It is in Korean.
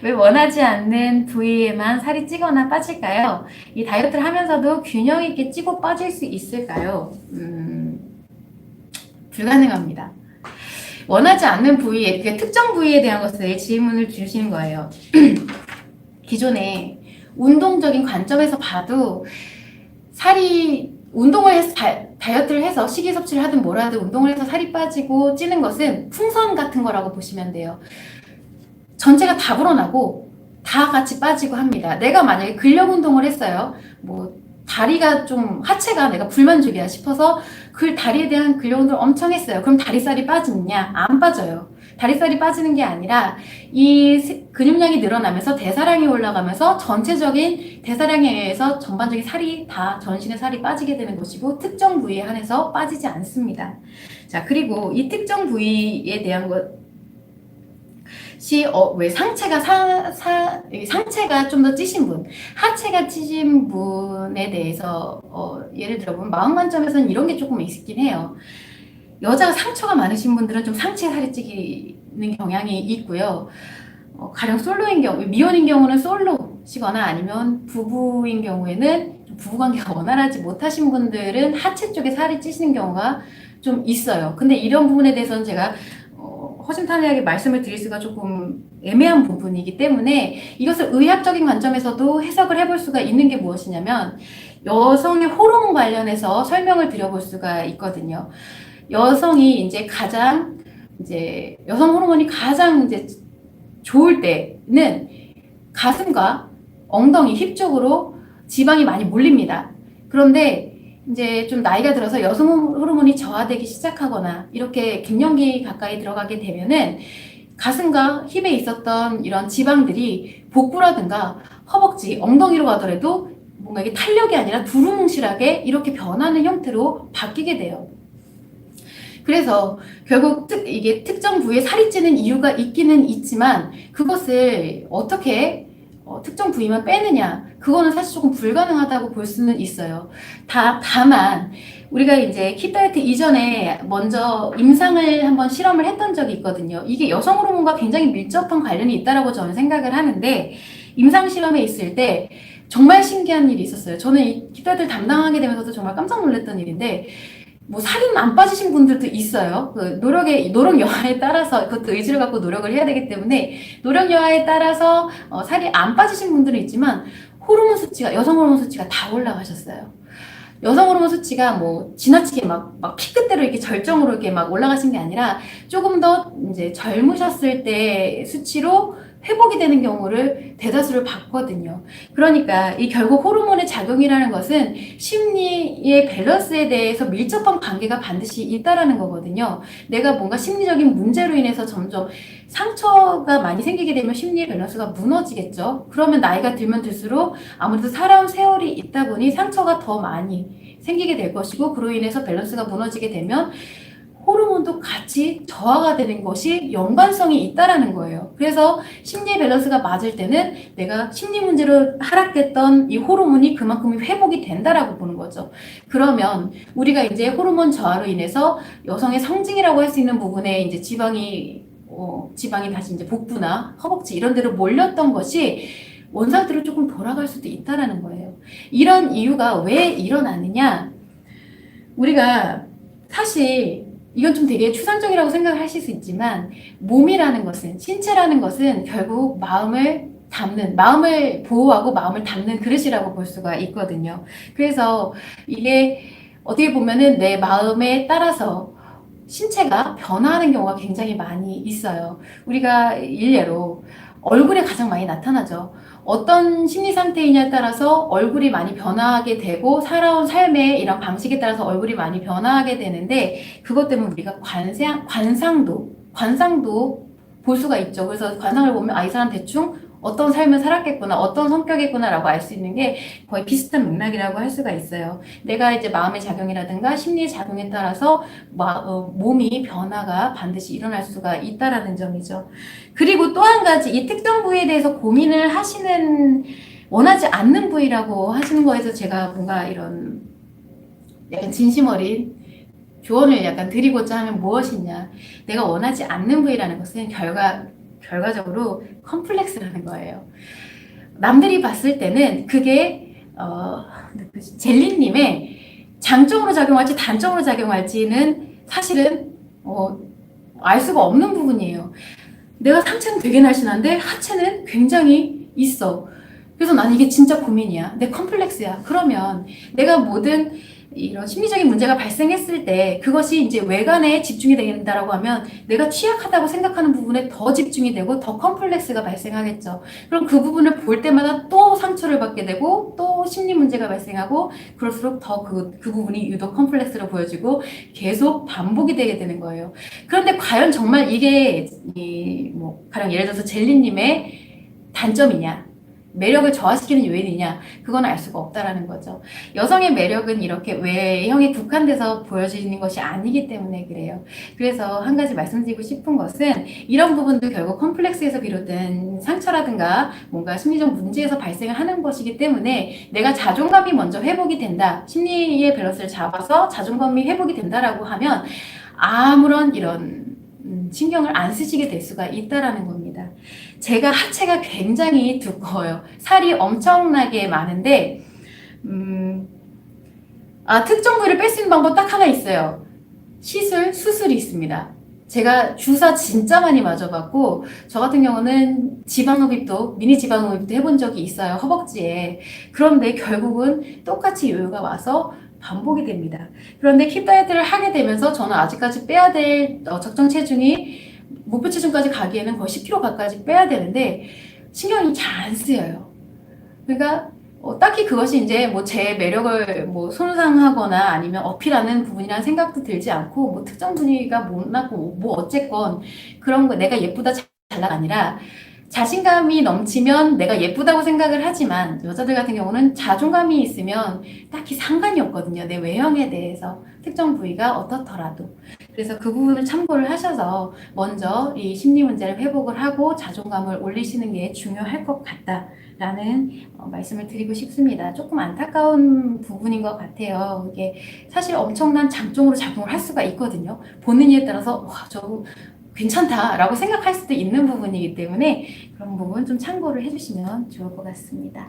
왜 원하지 않는 부위에만 살이 찌거나 빠질까요? 이 다이어트를 하면서도 균형 있게 찌고 빠질 수 있을까요? 불가능합니다. 원하지 않는 부위에, 그러니까 특정 부위에 대한 것을 질문을 주시는 거예요. 기존에 운동적인 관점에서 봐도 살이 운동을 해서 다이어트를 해서 식이 섭취를 하든 뭘 하든 운동을 해서 살이 빠지고 찌는 것은 풍선 같은 거라고 보시면 돼요. 전체가 다 불어나고 다 같이 빠지고 합니다. 내가 만약에 근력 운동을 했어요. 뭐 다리가 좀 하체가 내가 불만족이야 싶어서 그 다리에 대한 근력 운동을 엄청 했어요. 그럼 다리살이 빠지느냐? 안 빠져요. 다리살이 빠지는 게 아니라 이 근육량이 늘어나면서 대사량이 올라가면서 전체적인 대사량에 의해서 전반적인 살이 다 전신의 살이 빠지게 되는 것이고 특정 부위에 한해서 빠지지 않습니다. 자, 그리고 이 특정 부위에 대한 것이 왜 상체가 좀 더 찌신 분, 하체가 찌신 분에 대해서 예를 들어 보면 마음 관점에서는 이런 게 조금 있긴 해요. 여자가 상처가 많으신 분들은 좀 상체에 살이 찌는 경향이 있고요. 가령 솔로인 경우, 미혼인 경우는 솔로시거나 아니면 부부인 경우에는 부부관계가 원활하지 못하신 분들은 하체 쪽에 살이 찌시는 경우가 좀 있어요. 근데 이런 부분에 대해서는 제가 허심탄회하게 말씀을 드릴 수가 조금 애매한 부분이기 때문에 이것을 의학적인 관점에서도 해석을 해볼 수가 있는 게 무엇이냐면 여성의 호르몬 관련해서 설명을 드려볼 수가 있거든요. 여성이 이제 여성 호르몬이 가장 이제 좋을 때는 가슴과 엉덩이, 힙 쪽으로 지방이 많이 몰립니다. 그런데 이제 좀 나이가 들어서 여성 호르몬이 저하되기 시작하거나 이렇게 갱년기 가까이 들어가게 되면은 가슴과 힙에 있었던 이런 지방들이 복부라든가 허벅지, 엉덩이로 가더라도 뭔가 이게 탄력이 아니라 두루뭉실하게 이렇게 변하는 형태로 바뀌게 돼요. 그래서 결국 이게 특정 부위에 살이 찌는 이유가 있기는 있지만 그것을 어떻게 특정 부위만 빼느냐 그거는 사실 조금 불가능하다고 볼 수는 있어요. 다만 우리가 이제 키다이어트 이전에 먼저 임상을 한번 실험을 했던 적이 있거든요. 이게 여성 호르몬과 굉장히 밀접한 관련이 있다라고 저는 생각을 하는데 임상 실험에 있을 때 정말 신기한 일이 있었어요. 저는 이 키다이어트를 담당하게 되면서도 정말 깜짝 놀랐던 일인데 뭐 살은 안 빠지신 분들도 있어요. 그 노력 여하에 따라서 그것도 의지를 갖고 노력을 해야 되기 때문에 노력 여하에 따라서 살이 안 빠지신 분들은 있지만 호르몬 수치가 여성 호르몬 수치가 다 올라가셨어요. 여성 호르몬 수치가 뭐 지나치게 막 피끝대로 이렇게 절정으로 이렇게 막 올라가신 게 아니라 조금 더 이제 젊으셨을 때 수치로 회복이 되는 경우를 대다수를 봤거든요. 그러니까 이 결국 호르몬의 작용이라는 것은 심리의 밸런스에 대해서 밀접한 관계가 반드시 있다라는 거거든요. 내가 뭔가 심리적인 문제로 인해서 점점 상처가 많이 생기게 되면 심리의 밸런스가 무너지겠죠. 그러면 나이가 들면 들수록 아무래도 살아온 세월이 있다 보니 상처가 더 많이 생기게 될 것이고 그로 인해서 밸런스가 무너지게 되면 호르몬도 같이 저하가 되는 것이 연관성이 있다라는 거예요. 그래서 심리의 밸런스가 맞을 때는 내가 심리 문제로 하락됐던 이 호르몬이 그만큼 회복이 된다라고 보는 거죠. 그러면 우리가 이제 호르몬 저하로 인해서 여성의 성징이라고 할 수 있는 부분에 이제 지방이 다시 이제 복부나 허벅지 이런 데로 몰렸던 것이 원상태로 조금 돌아갈 수도 있다라는 거예요. 이런 이유가 왜 일어나느냐? 우리가 사실 이건 좀 되게 추상적이라고 생각을 하실 수 있지만 몸이라는 것은 신체라는 것은 결국 마음을 보호하고 마음을 담는 그릇이라고 볼 수가 있거든요. 그래서 이게 어떻게 보면은 내 마음에 따라서 신체가 변화하는 경우가 굉장히 많이 있어요. 우리가 일례로 얼굴에 가장 많이 나타나죠. 어떤 심리 상태이냐에 따라서 얼굴이 많이 변화하게 되고 살아온 삶의 이런 방식에 따라서 얼굴이 많이 변화하게 되는데 그것 때문에 우리가 관상도 볼 수가 있죠. 그래서 관상을 보면 이 사람 대충 어떤 삶을 살았겠구나, 어떤 성격이구나라고 알 수 있는 게 거의 비슷한 맥락이라고 할 수가 있어요. 내가 이제 마음의 작용이라든가 심리의 작용에 따라서 몸이 변화가 반드시 일어날 수가 있다라는 점이죠. 그리고 또 한 가지 이 특정 부위에 대해서 고민을 원하지 않는 부위라고 하시는 거에서 제가 뭔가 이런 약간 진심 어린 조언을 약간 드리고자 하면 무엇이냐. 내가 원하지 않는 부위라는 것은 결과적으로 컴플렉스라는 거예요. 남들이 봤을 때는 그게 젤리님의 장점으로 작용할지 단점으로 작용할지는 사실은 알 수가 없는 부분이에요. 내가 상체는 되게 날씬한데 하체는 굉장히 있어. 그래서 난 이게 진짜 고민이야. 내 컴플렉스야. 그러면 내가 모든 이런 심리적인 문제가 발생했을 때 그것이 이제 외관에 집중이 된다라고 하면 내가 취약하다고 생각하는 부분에 더 집중이 되고 더 컴플렉스가 발생하겠죠. 그럼 그 부분을 볼 때마다 또 상처를 받게 되고 또 심리 문제가 발생하고 그럴수록 더 그 부분이 유독 컴플렉스로 보여지고 계속 반복이 되게 되는 거예요. 그런데 과연 정말 이게 가령 예를 들어서 젤리님의 단점이냐? 매력을 저하시키는 요인이냐? 그건 알 수가 없다라는 거죠. 여성의 매력은 이렇게 외형에 국한돼서 보여지는 것이 아니기 때문에 그래요. 그래서 한 가지 말씀드리고 싶은 것은 이런 부분도 결국 컴플렉스에서 비롯된 상처라든가 뭔가 심리적 문제에서 발생을 하는 것이기 때문에 내가 자존감이 먼저 회복이 된다. 심리의 밸런스를 잡아서 자존감이 회복이 된다라고 하면 아무런 이런 신경을 안 쓰시게 될 수가 있다라는 겁니다. 제가 하체가 굉장히 두꺼워요. 살이 엄청나게 많은데 특정 부위를 뺄 수 있는 방법 딱 하나 있어요. 수술이 있습니다. 제가 주사 진짜 많이 맞아봤고 저 같은 경우는 미니 지방흡입도 해본 적이 있어요. 허벅지에. 그런데 결국은 똑같이 요요가 와서 반복이 됩니다. 그런데 킵 다이어트를 하게 되면서 저는 아직까지 빼야 될 적정 체중이 목표 체중까지 가기에는 거의 10kg 가까이 빼야 되는데 신경이 잘 안 쓰여요. 그러니까 딱히 그것이 이제 제 매력을 손상하거나 아니면 어필하는 부분이라는 생각도 들지 않고 특정 부위가 못나고 어쨌건 그런 거 내가 예쁘다 잘나가 아니라 자신감이 넘치면 내가 예쁘다고 생각을 하지만 여자들 같은 경우는 자존감이 있으면 딱히 상관이 없거든요. 내 외형에 대해서 특정 부위가 어떻더라도. 그래서 그 부분을 참고를 하셔서 먼저 이 심리 문제를 회복을 하고 자존감을 올리시는 게 중요할 것 같다라는 말씀을 드리고 싶습니다. 조금 안타까운 부분인 것 같아요. 이게 사실 엄청난 장점으로 작용을 할 수가 있거든요. 보는 이에 따라서 저 괜찮다라고 생각할 수도 있는 부분이기 때문에 그런 부분 좀 참고를 해주시면 좋을 것 같습니다.